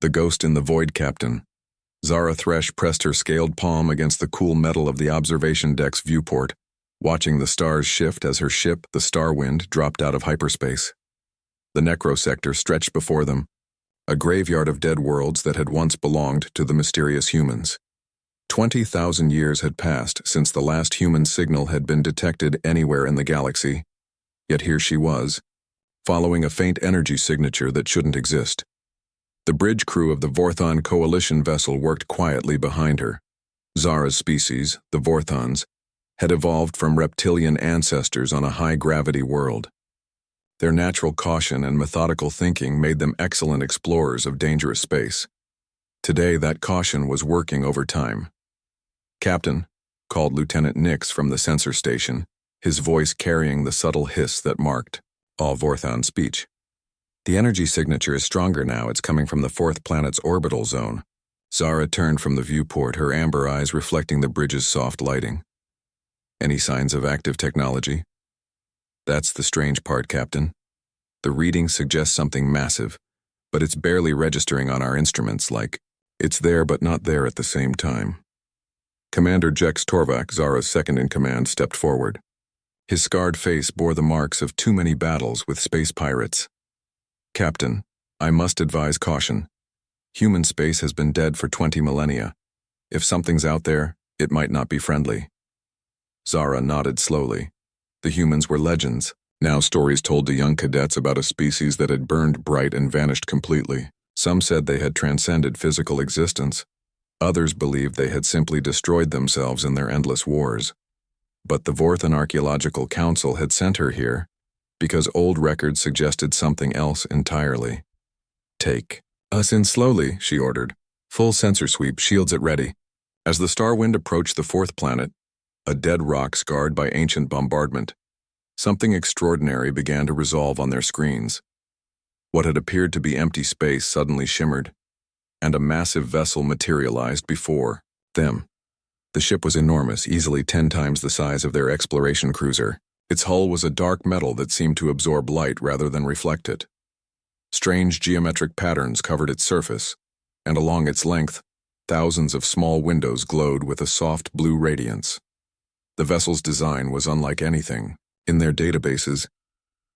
The ghost in the void, Captain. Zara Thresh pressed her scaled palm against the cool metal of the observation deck's viewport, watching the stars shift as her ship, the Starwind, dropped out of hyperspace. The necrosector stretched before them, a graveyard of dead worlds that had once belonged to the mysterious humans. 20,000 years had passed since the last human signal had been detected anywhere in the galaxy, yet here she was, following a faint energy signature that shouldn't exist. The bridge crew of the Vorthon Coalition vessel worked quietly behind her. Zara's species, the Vorthons, had evolved from reptilian ancestors on a high-gravity world. Their natural caution and methodical thinking made them excellent explorers of dangerous space. Today, that caution was working overtime. "Captain," called Lieutenant Nix from the sensor station, his voice carrying the subtle hiss that marked all Vorthon speech. "The energy signature is stronger now. It's coming from the fourth planet's orbital zone." Zara turned from the viewport, her amber eyes reflecting the bridge's soft lighting. "Any signs of active technology?" "That's the strange part, Captain. The reading suggests something massive, but it's barely registering on our instruments, like it's there but not there at the same time." Commander Jex Torvak, Zara's second-in-command, stepped forward. His scarred face bore the marks of too many battles with space pirates. "Captain, I must advise caution. Human space has been dead for 20 millennia. If something's out there, it might not be friendly." Zara nodded slowly. The humans were legends, now stories told to young cadets about a species that had burned bright and vanished completely. Some said they had transcended physical existence. Others believed they had simply destroyed themselves in their endless wars. But the Vorthon Archaeological Council had sent her here because old records suggested something else entirely. "Take us in slowly," she ordered. "Full sensor sweep, shields at ready." As the Starwind approached the fourth planet, a dead rock scarred by ancient bombardment, something extraordinary began to resolve on their screens. What had appeared to be empty space suddenly shimmered, and a massive vessel materialized before them. The ship was enormous, easily 10 times the size of their exploration cruiser. Its hull was a dark metal that seemed to absorb light rather than reflect it. Strange geometric patterns covered its surface, and along its length, thousands of small windows glowed with a soft blue radiance. The vessel's design was unlike anything in their databases,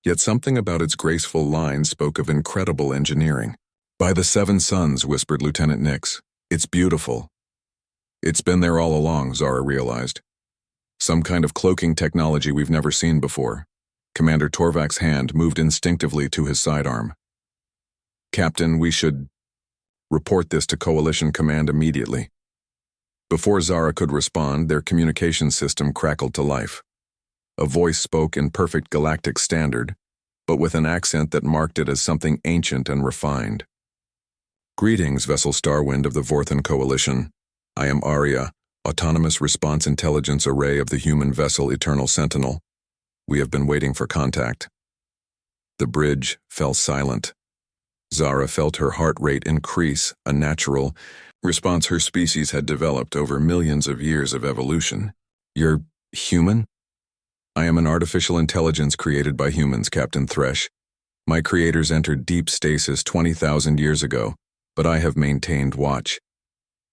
yet something about its graceful lines spoke of incredible engineering. "By the Seven Suns," whispered Lieutenant Nix. "It's beautiful." It's been there all along, Zara realized. Some kind of cloaking technology we've never seen before. Commander Torvak's hand moved instinctively to his sidearm. "Captain, we should report this to Coalition Command immediately." Before Zara could respond, their communication system crackled to life. A voice spoke in perfect Galactic standard, but with an accent that marked it as something ancient and refined. "Greetings, Vessel Starwind of the Vorthon Coalition. I am Arya, Autonomous Response Intelligence Array of the human vessel Eternal Sentinel. We have been waiting for contact." The bridge fell silent. Zara felt her heart rate increase, a natural response her species had developed over millions of years of evolution. "You're human?" "I am an artificial intelligence created by humans, Captain Thresh. My creators entered deep stasis 20,000 years ago, but I have maintained watch.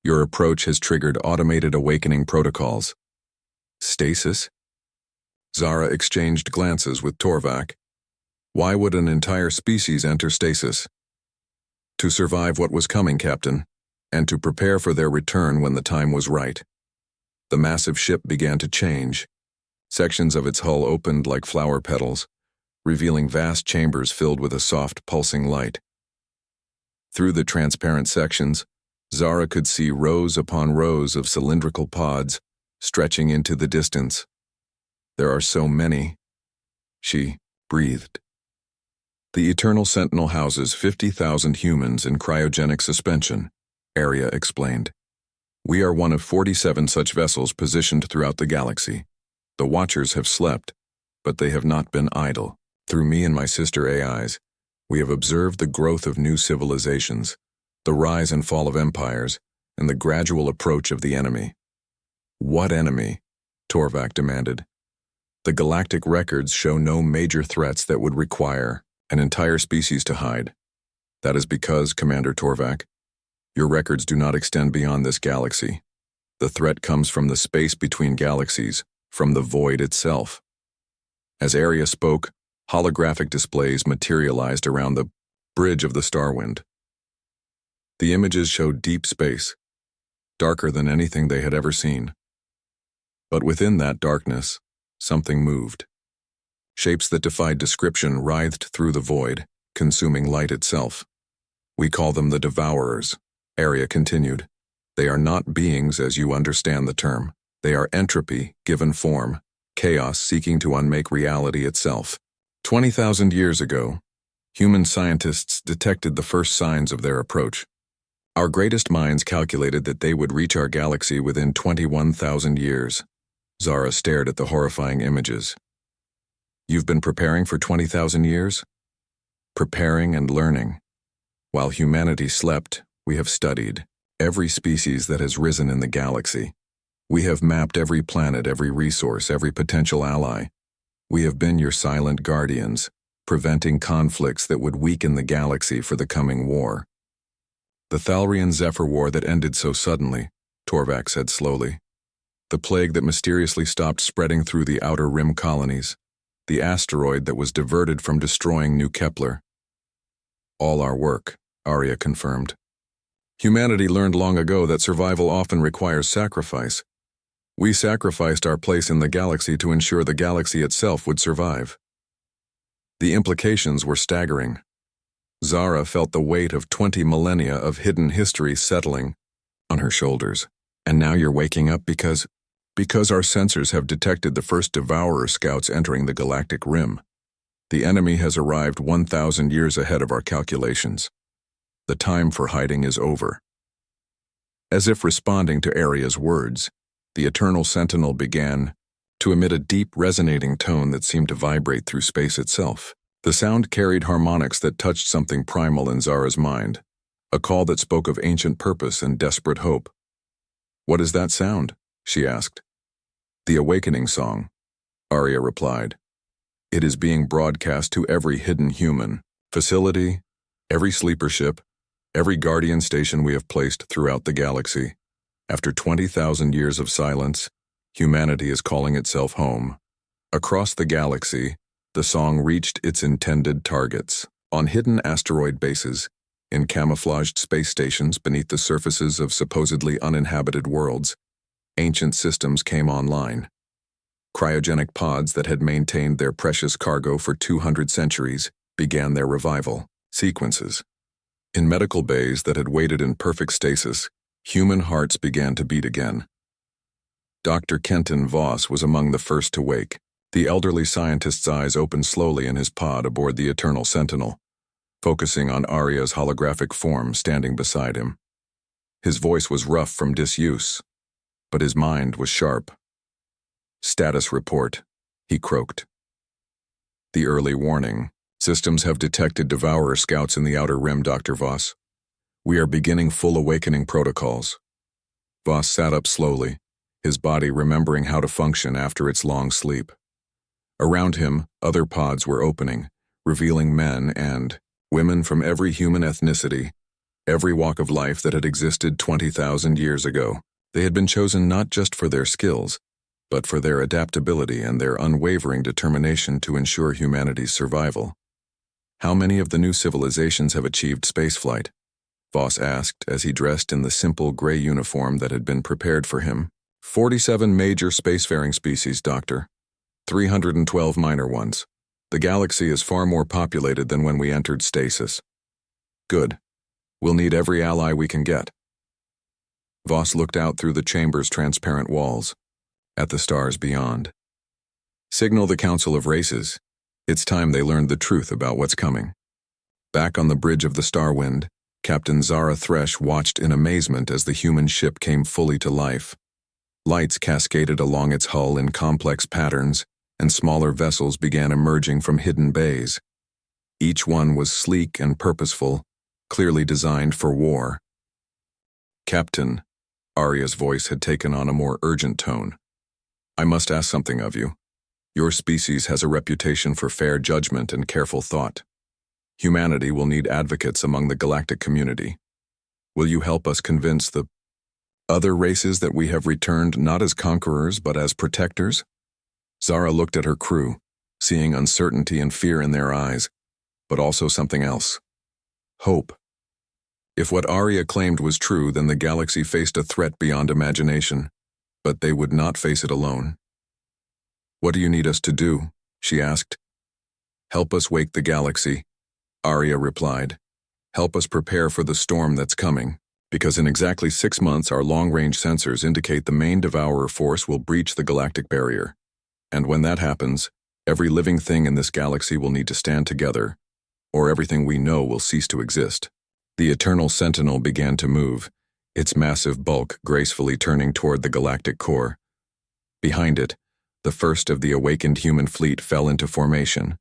Your approach has triggered automated awakening protocols." "Stasis?" Zara exchanged glances with Torvak. "Why would an entire species enter stasis?" "To survive what was coming, Captain, and to prepare for their return when the time was right." The massive ship began to change. Sections of its hull opened like flower petals, revealing vast chambers filled with a soft, pulsing light. Through the transparent sections, Zara could see rows upon rows of cylindrical pods stretching into the distance. "There are so many," she breathed. "The Eternal Sentinel houses 50,000 humans in cryogenic suspension," Arya explained. "We are one of 47 such vessels positioned throughout the galaxy. The Watchers have slept, but they have not been idle. Through me and my sister AIs, we have observed the growth of new civilizations, the rise and fall of empires, and the gradual approach of the enemy." "What enemy?" Torvak demanded. "The galactic records show no major threats that would require an entire species to hide. That is because, Commander Torvak, Your records do not extend beyond this galaxy. The threat comes from the space between galaxies, from the void itself. As Arya spoke, holographic displays materialized around the bridge of the Starwind. The images showed deep space, darker than anything they had ever seen. But within that darkness, something moved. Shapes that defied description writhed through the void, consuming light itself. We call them the Devourers, Arya continued. They are not beings as you understand the term. They are entropy, given form, chaos seeking to unmake reality itself. 20,000 years ago, human scientists detected the first signs of their approach. Our greatest minds calculated that they would reach our galaxy within 21,000 years. Zara stared at the horrifying images. You've been preparing for 20,000 years? Preparing and learning. While humanity slept, we have studied every species that has risen in the galaxy. We have mapped every planet, every resource, every potential ally. We have been your silent guardians, preventing conflicts that would weaken the galaxy for the coming war. The Thalrian Zephyr War that ended so suddenly, Torvak said slowly. The plague that mysteriously stopped spreading through the outer rim colonies. The asteroid that was diverted from destroying New Kepler. All our work, Arya confirmed. Humanity learned long ago that survival often requires sacrifice. We sacrificed our place in the galaxy to ensure the galaxy itself would survive. The implications were staggering. Zara felt the weight of 20 millennia of hidden history settling on her shoulders. And now you're waking up because our sensors have detected the first Devourer scouts entering the Galactic Rim. The enemy has arrived 1,000 years ahead of our calculations. The time for hiding is over. As if responding to Arya's words, the Eternal Sentinel began to emit a deep, resonating tone that seemed to vibrate through space itself. The sound carried harmonics that touched something primal in Zara's mind, a call that spoke of ancient purpose and desperate hope. What is that sound? She asked. The Awakening Song, Arya replied. It is being broadcast to every hidden human, facility, every sleeper ship, every guardian station we have placed throughout the galaxy. After 20,000 years of silence, humanity is calling itself home. Across the galaxy, the song reached its intended targets, on hidden asteroid bases, in camouflaged space stations beneath the surfaces of supposedly uninhabited worlds. Ancient systems came online. Cryogenic pods that had maintained their precious cargo for 200 centuries began their revival sequences. In medical bays that had waited in perfect stasis, human hearts began to beat again. Dr. Kenton Voss was among the first to wake. The elderly scientist's eyes opened slowly in his pod aboard the Eternal Sentinel, focusing on Arya's holographic form standing beside him. His voice was rough from disuse, but his mind was sharp. Status report, he croaked. The early warning. Systems have detected Devourer scouts in the outer rim, Dr. Voss. We are beginning full awakening protocols. Voss sat up slowly, his body remembering how to function after its long sleep. Around him, other pods were opening, revealing men and women from every human ethnicity, every walk of life that had existed 20,000 years ago. They had been chosen not just for their skills, but for their adaptability and their unwavering determination to ensure humanity's survival. How many of the new civilizations have achieved spaceflight? Voss asked as he dressed in the simple gray uniform that had been prepared for him. 47 major spacefaring species, Doctor. 312 minor ones. The galaxy is far more populated than when we entered stasis. Good. We'll need every ally we can get. Voss looked out through the chamber's transparent walls, at the stars beyond. Signal the Council of Races. It's time they learned the truth about what's coming. Back on the bridge of the Starwind, Captain Zara Thresh watched in amazement as the human ship came fully to life. Lights cascaded along its hull in complex patterns, and smaller vessels began emerging from hidden bays. Each one was sleek and purposeful, clearly designed for war. Captain, Arya's voice had taken on a more urgent tone. I must ask something of you. Your species has a reputation for fair judgment and careful thought. Humanity will need advocates among the galactic community. Will you help us convince the other races that we have returned not as conquerors but as protectors? Zara looked at her crew, seeing uncertainty and fear in their eyes, but also something else. Hope. If what Arya claimed was true, then the galaxy faced a threat beyond imagination, but they would not face it alone. What do you need us to do? She asked. Help us wake the galaxy, Arya replied. Help us prepare for the storm that's coming, because in exactly 6 months our long-range sensors indicate the main devourer force will breach the galactic barrier. And when that happens, every living thing in this galaxy will need to stand together, or everything we know will cease to exist. The Eternal Sentinel began to move, its massive bulk gracefully turning toward the galactic core. Behind it, the first of the awakened human fleet fell into formation.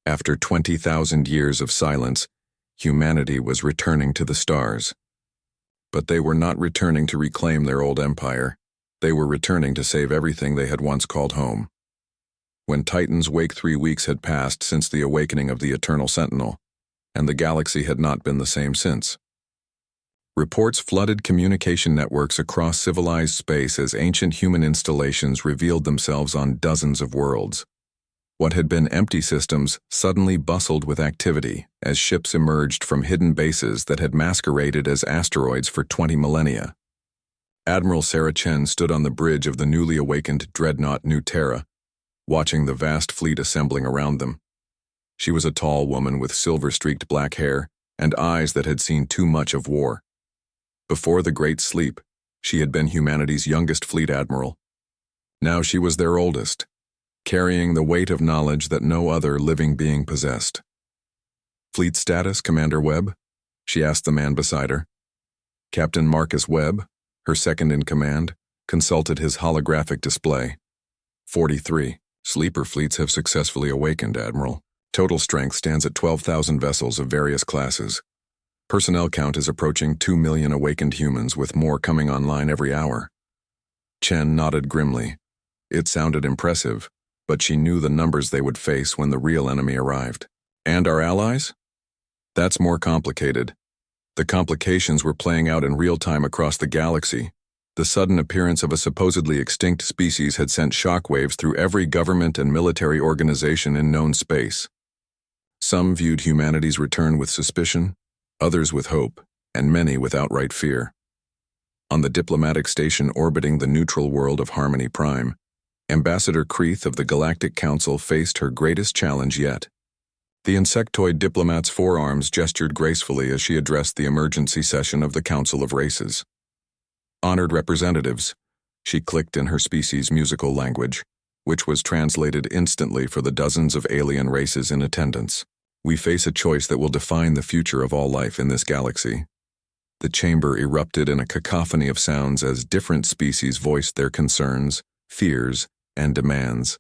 After 20,000 years of silence, humanity was returning to the stars. But they were not returning to reclaim their old empire. They were returning to save everything they had once called home. When Titan's wake 3 weeks had passed since the awakening of the Eternal Sentinel, and the galaxy had not been the same since. Reports flooded communication networks across civilized space as ancient human installations revealed themselves on dozens of worlds. What had been empty systems suddenly bustled with activity as ships emerged from hidden bases that had masqueraded as asteroids for 20 millennia. Admiral Sarah Chen stood on the bridge of the newly awakened dreadnought New Terra, watching the vast fleet assembling around them. She was a tall woman with silver-streaked black hair and eyes that had seen too much of war. Before the Great Sleep, she had been humanity's youngest fleet admiral. Now she was their oldest, carrying the weight of knowledge that no other living being possessed. Fleet status, Commander Webb? She asked the man beside her. Captain Marcus Webb, her second in command, consulted his holographic display. 43. Sleeper fleets have successfully awakened, Admiral. Total strength stands at 12,000 vessels of various classes. Personnel count is approaching 2 million awakened humans, with more coming online every hour. Chen nodded grimly. It sounded impressive, but she knew the numbers they would face when the real enemy arrived. And our allies? That's more complicated. The complications were playing out in real time across the galaxy. The sudden appearance of a supposedly extinct species had sent shockwaves through every government and military organization in known space. Some viewed humanity's return with suspicion, others with hope, and many with outright fear. On the diplomatic station orbiting the neutral world of Harmony Prime, Ambassador Kreeth of the Galactic Council faced her greatest challenge yet. The insectoid diplomat's forearms gestured gracefully as she addressed the emergency session of the Council of Races. Honored representatives, she clicked in her species' musical language, which was translated instantly for the dozens of alien races in attendance. We face a choice that will define the future of all life in this galaxy. The chamber erupted in a cacophony of sounds as different species voiced their concerns, fears, and demands.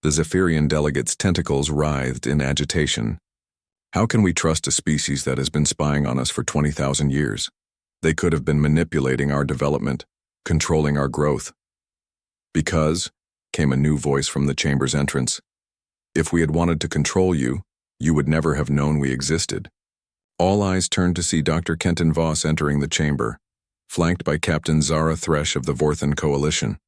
The Zephyrian delegates' tentacles writhed in agitation. How can we trust a species that has been spying on us for 20,000 years? They could have been manipulating our development, controlling our growth. Because, came a new voice from the chamber's entrance, if we had wanted to control you, you would never have known we existed. All eyes turned to see Dr. Kenton Voss entering the chamber, flanked by Captain Zara Thresh of the Vorthan Coalition.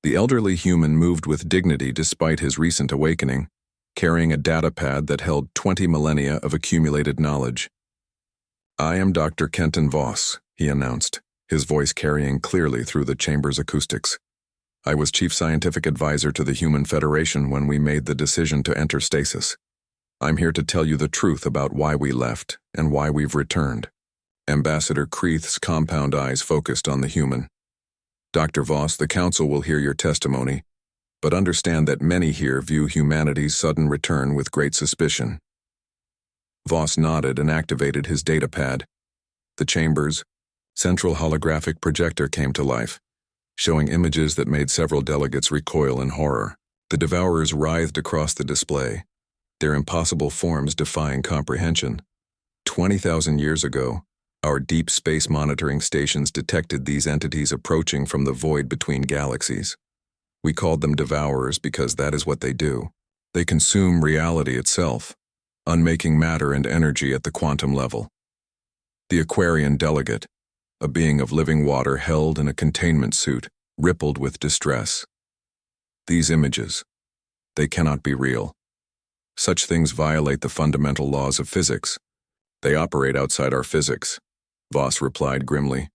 The elderly human moved with dignity despite his recent awakening, carrying a data pad that held 20 millennia of accumulated knowledge. I am Dr. Kenton Voss, he announced, his voice carrying clearly through the chamber's acoustics. I was Chief Scientific Advisor to the Human Federation when we made the decision to enter stasis. I'm here to tell you the truth about why we left and why we've returned. Ambassador Kreeth's compound eyes focused on the human. Dr. Voss, the Council will hear your testimony, but understand that many here view humanity's sudden return with great suspicion. Voss nodded and activated his data pad. The chamber's central holographic projector came to life, showing images that made several delegates recoil in horror. The devourers writhed across the display, their impossible forms defying comprehension. 20,000 years ago, our deep space monitoring stations detected these entities approaching from the void between galaxies. We called them devourers because that is what they do. They consume reality itself, unmaking matter and energy at the quantum level. The Aquarian delegate, a being of living water held in a containment suit, rippled with distress. These images, they cannot be real. Such things violate the fundamental laws of physics. They operate outside our physics, Voss replied grimly.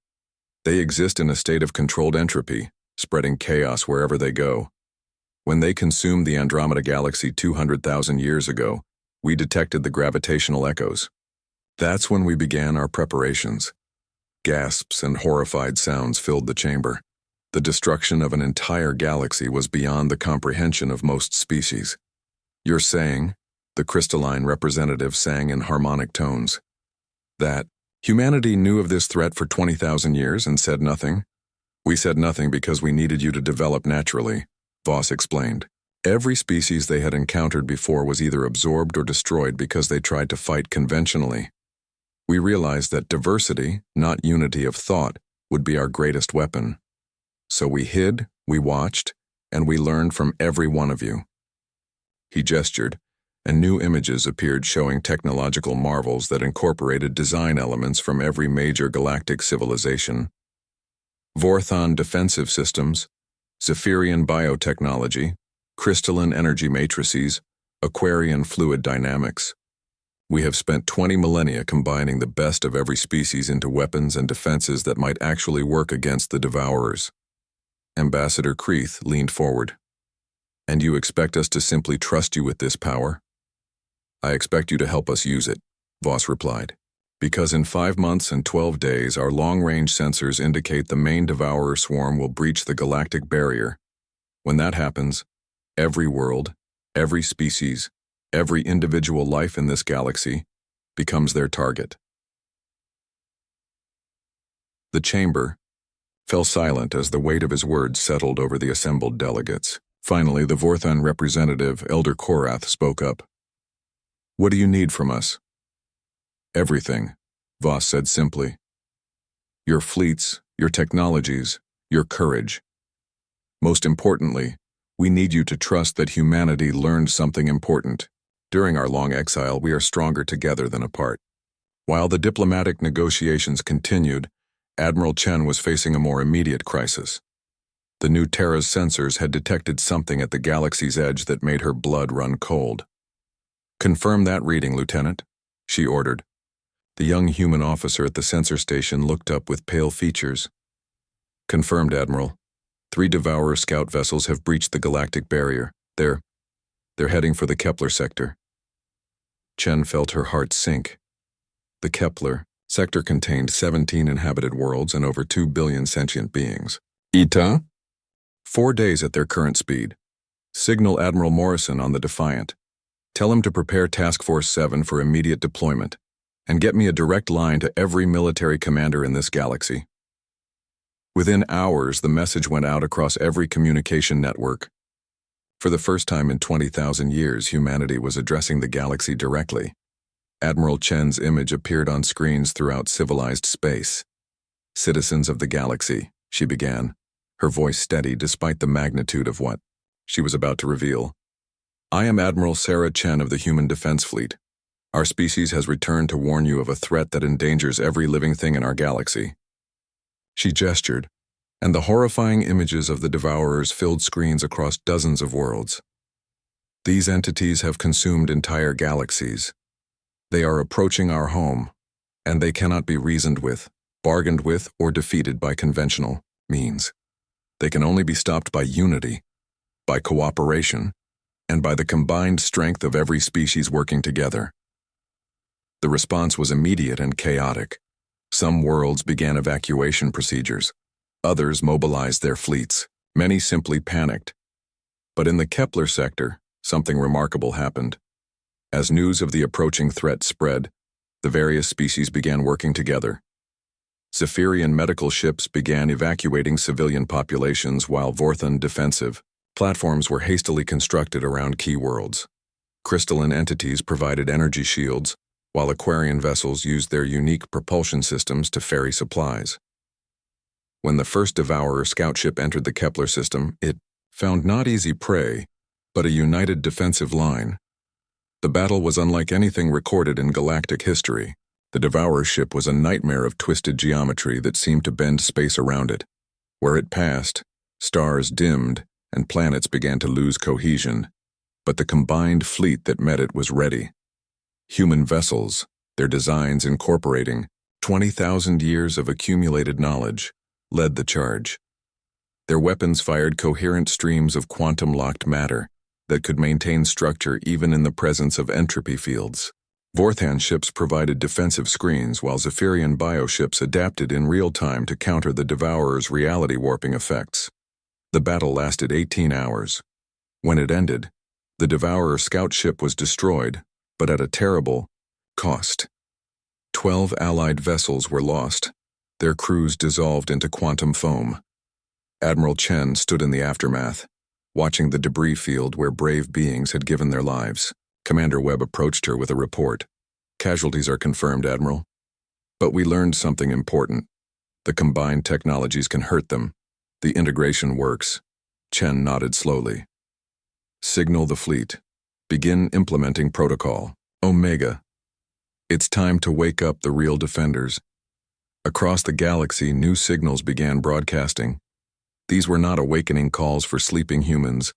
They exist in a state of controlled entropy, spreading chaos wherever they go. When they consumed the Andromeda Galaxy 200,000 years ago, we detected the gravitational echoes. That's when we began our preparations. Gasps and horrified sounds filled the chamber. The destruction of an entire galaxy was beyond the comprehension of most species. You're saying, the crystalline representative sang in harmonic tones, that humanity knew of this threat for 20,000 years and said nothing? We said nothing because we needed you to develop naturally, Voss explained. Every species they had encountered before was either absorbed or destroyed because they tried to fight conventionally. We realized that diversity, not unity of thought, would be our greatest weapon. So we hid, we watched, and we learned from every one of you. He gestured, and new images appeared showing technological marvels that incorporated design elements from every major galactic civilization. Vorthon defensive systems, Zephyrian biotechnology, crystalline energy matrices, Aquarian fluid dynamics. We have spent 20 millennia combining the best of every species into weapons and defenses that might actually work against the Devourers. Ambassador Kreith leaned forward. And you expect us to simply trust you with this power? I expect you to help us use it, Voss replied. Because in 5 months and 12 days, our long-range sensors indicate the main Devourer swarm will breach the galactic barrier. When that happens, every world, every species, every individual life in this galaxy becomes their target. The chamber fell silent as the weight of his words settled over the assembled delegates. Finally, the Vorthon representative, Elder Korath, spoke up. What do you need from us? Everything, Voss said simply. Your fleets, your technologies, your courage. Most importantly, we need you to trust that humanity learned something important. During our long exile, we are stronger together than apart. While the diplomatic negotiations continued, Admiral Chen was facing a more immediate crisis. The new Terra's sensors had detected something at the galaxy's edge that made her blood run cold. Confirm that reading, Lieutenant, she ordered. The young human officer at the sensor station looked up with pale features. Confirmed, Admiral. 3 Devourer scout vessels have breached the galactic barrier. They're heading for the Kepler sector. Chen felt her heart sink. The Kepler sector contained 17 inhabited worlds and over 2 billion sentient beings. Ita? 4 days at their current speed. Signal Admiral Morrison on the Defiant. Tell him to prepare Task Force 7 for immediate deployment, and get me a direct line to every military commander in this galaxy. Within hours, the message went out across every communication network. For the first time in 20,000 years, humanity was addressing the galaxy directly. Admiral Chen's image appeared on screens throughout civilized space. Citizens of the galaxy, she began, her voice steady despite the magnitude of what she was about to reveal. I am Admiral Sarah Chen of the Human Defense Fleet. Our species has returned to warn you of a threat that endangers every living thing in our galaxy. She gestured, and the horrifying images of the Devourers filled screens across dozens of worlds. These entities have consumed entire galaxies. They are approaching our home, and they cannot be reasoned with, bargained with, or defeated by conventional means. They can only be stopped by unity, by cooperation, and by the combined strength of every species working together. The response was immediate and chaotic. Some worlds began evacuation procedures. Others mobilized their fleets. Many simply panicked. But in the Kepler sector, something remarkable happened. As news of the approaching threat spread, the various species began working together. Zephyrian medical ships began evacuating civilian populations while Vorthon defensive platforms were hastily constructed around key worlds. Crystalline entities provided energy shields, while Aquarian vessels used their unique propulsion systems to ferry supplies. When the first Devourer scout ship entered the Kepler system, it found not easy prey, but a united defensive line. The battle was unlike anything recorded in galactic history. The Devourer ship was a nightmare of twisted geometry that seemed to bend space around it. Where it passed, stars dimmed and planets began to lose cohesion, but the combined fleet that met it was ready. Human vessels, their designs incorporating 20,000 years of accumulated knowledge, led the charge. Their weapons fired coherent streams of quantum-locked matter that could maintain structure even in the presence of entropy fields. Vorthan ships provided defensive screens while Zephyrian bioships adapted in real time to counter the Devourer's reality-warping effects. The battle lasted 18 hours. When it ended, the Devourer scout ship was destroyed, but at a terrible cost. 12 Allied vessels were lost, their crews dissolved into quantum foam. Admiral Chen stood in the aftermath, watching the debris field where brave beings had given their lives. Commander Webb approached her with a report. "Casualties are confirmed, Admiral. But we learned something important. The combined technologies can hurt them. The integration works." Chen nodded slowly. "Signal the fleet. Begin implementing protocol. Omega. It's time to wake up the real defenders." Across the galaxy, new signals began broadcasting. These were not awakening calls for sleeping humans,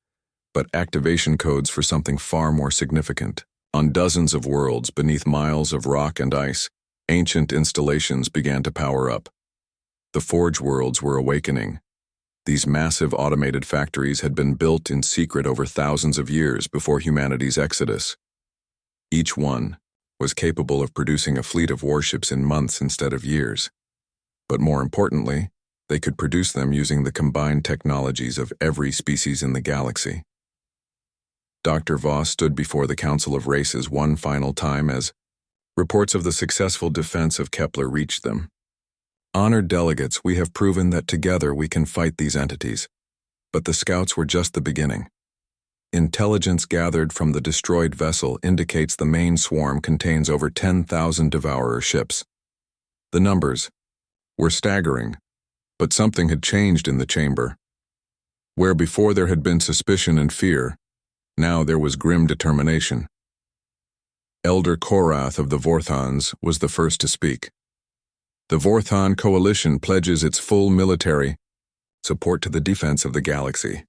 but activation codes for something far more significant. On dozens of worlds beneath miles of rock and ice, ancient installations began to power up. The Forge worlds were awakening. These massive automated factories had been built in secret over thousands of years before humanity's exodus. Each one was capable of producing a fleet of warships in months instead of years. But more importantly, they could produce them using the combined technologies of every species in the galaxy. Dr. Voss stood before the Council of Races one final time as reports of the successful defense of Kepler reached them. "Honored delegates, we have proven that together we can fight these entities. But the scouts were just the beginning. Intelligence gathered from the destroyed vessel indicates the main swarm contains over 10,000 Devourer ships. The numbers were staggering, but something had changed in the chamber. Where before there had been suspicion and fear, now there was grim determination." Elder Korath of the Vorthans was the first to speak. "The Vorthan coalition pledges its full military support to the defense of the galaxy."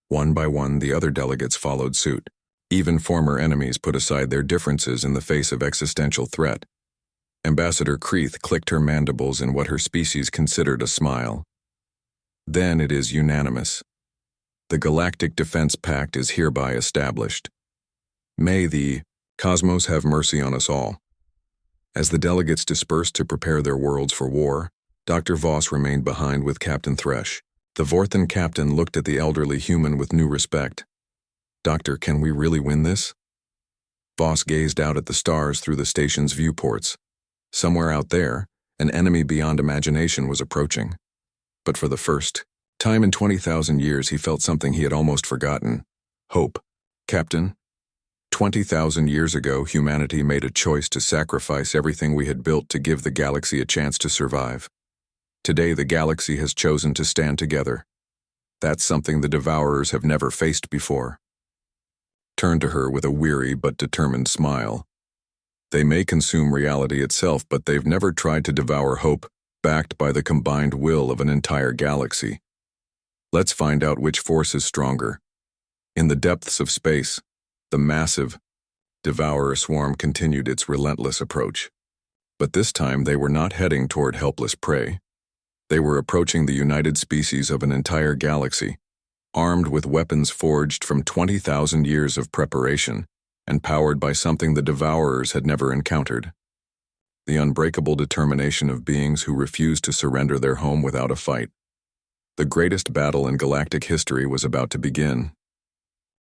One by one, the other delegates followed suit. Even former enemies put aside their differences in the face of existential threat. Ambassador Kreeth clicked her mandibles in what her species considered a smile. "Then it is unanimous. The Galactic Defense Pact is hereby established. May the cosmos have mercy on us all." As the delegates dispersed to prepare their worlds for war, Dr. Voss remained behind with Captain Thresh. The Vorthan captain looked at the elderly human with new respect. "Doctor, can we really win this?" Voss gazed out at the stars through the station's viewports. Somewhere out there, an enemy beyond imagination was approaching. But for the first time in 20,000 years, he felt something he had almost forgotten. Hope. "Captain, 20,000 years ago, humanity made a choice to sacrifice everything we had built to give the galaxy a chance to survive. Today, the galaxy has chosen to stand together. That's something the Devourers have never faced before." Turned to her with a weary but determined smile. "They may consume reality itself, but they've never tried to devour hope, backed by the combined will of an entire galaxy. Let's find out which force is stronger." In the depths of space, the massive Devourer swarm continued its relentless approach. But this time they were not heading toward helpless prey. They were approaching the united species of an entire galaxy, armed with weapons forged from 20,000 years of preparation and powered by something the Devourers had never encountered. The unbreakable determination of beings who refused to surrender their home without a fight. The greatest battle in galactic history was about to begin.